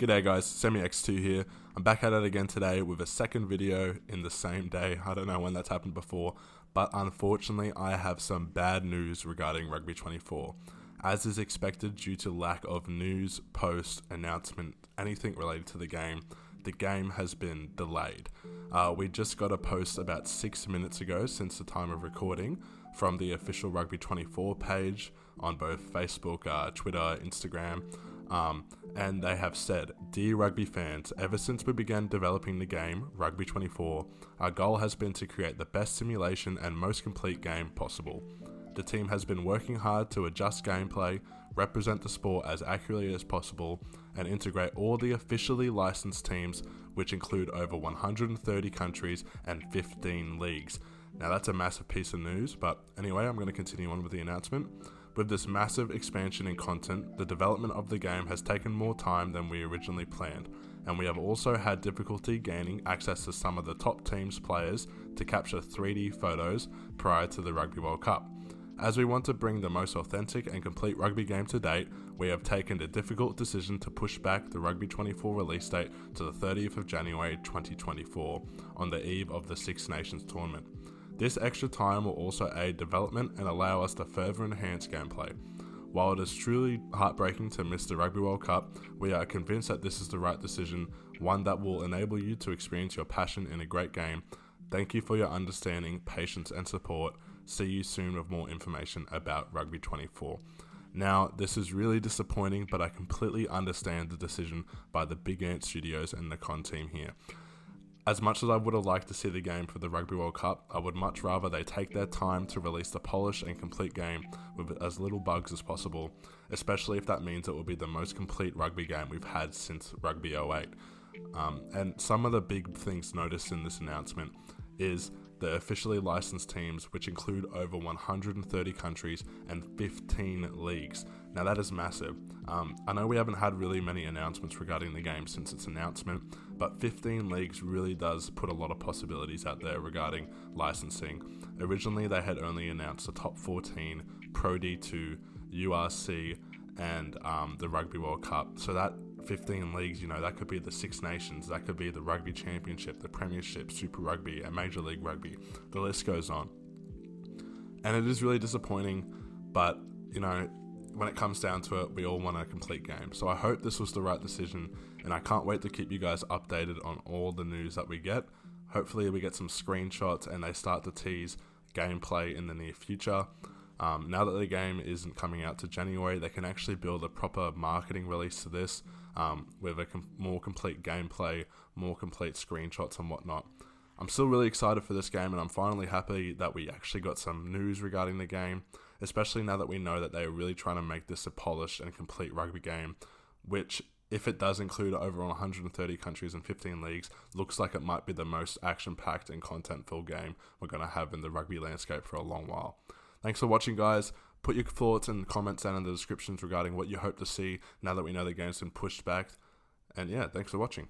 G'day guys, SemiX2 here. I'm back at it again today with a second video in the same day. I don't know when that's happened before, but unfortunately I have some bad news regarding Rugby 24. As is expected due to lack of news, post, announcement, anything related to the game has been delayed. We just got a post about 6 minutes ago since the time of recording from the official Rugby 24 page on both Facebook, Twitter, Instagram, and they have said, "Dear rugby fans, ever since we began developing the game, Rugby 24, our goal has been to create the best simulation and most complete game possible. The team has been working hard to adjust gameplay, represent the sport as accurately as possible, and integrate all the officially licensed teams, which include over 130 countries and 15 leagues." Now that's a massive piece of news, but anyway, I'm going to continue on with the announcement. With this massive expansion in content, the development of the game has taken more time than we originally planned, and we have also had difficulty gaining access to some of the top teams' players to capture 3D photos prior to the Rugby World Cup. As we want to bring the most authentic and complete rugby game to date, we have taken the difficult decision to push back the Rugby 24 release date to the 30th of January 2024 on the eve of the Six Nations tournament. This extra time will also aid development and allow us to further enhance gameplay. While it is truly heartbreaking to miss the Rugby World Cup, we are convinced that this is the right decision, one that will enable you to experience your passion in a great game. Thank you for your understanding, patience and support. See you soon with more information about Rugby 24. Now, this is really disappointing, but I completely understand the decision by the Big Ant Studios and the Con team here. As much as I would have liked to see the game for the Rugby World Cup, I would much rather they take their time to release the polished and complete game with as little bugs as possible, especially if that means it will be the most complete rugby game we've had since Rugby 08. And some of the big things noticed in this announcement is the officially licensed teams, which include over 130 countries and 15 leagues. Now that is massive. I know we haven't had really many announcements regarding the game since its announcement, but 15 leagues really does put a lot of possibilities out there regarding licensing. Originally they had only announced the top 14, Pro D2, URC, and the Rugby World Cup. So that 15 leagues, that could be the Six Nations, that could be the Rugby Championship, the Premiership, Super Rugby, and Major League Rugby. The list goes on. And it is really disappointing, but, when it comes down to it, we all want a complete game. So I hope this was the right decision, and I can't wait to keep you guys updated on all the news that we get. Hopefully we get some screenshots and they start to tease gameplay in the near future. Now that the game isn't coming out to January, they can actually build a proper marketing release to this with a more complete gameplay, more complete screenshots and whatnot. I'm still really excited for this game, and I'm finally happy that we actually got some news regarding the game, especially now that we know that they're really trying to make this a polished and complete rugby game, which, if it does include over 130 countries and 15 leagues, looks like it might be the most action-packed and content-filled game we're going to have in the rugby landscape for a long while. Thanks for watching, guys. Put your thoughts and comments down in the descriptions regarding what you hope to see now that we know the game's been pushed back. And yeah, thanks for watching.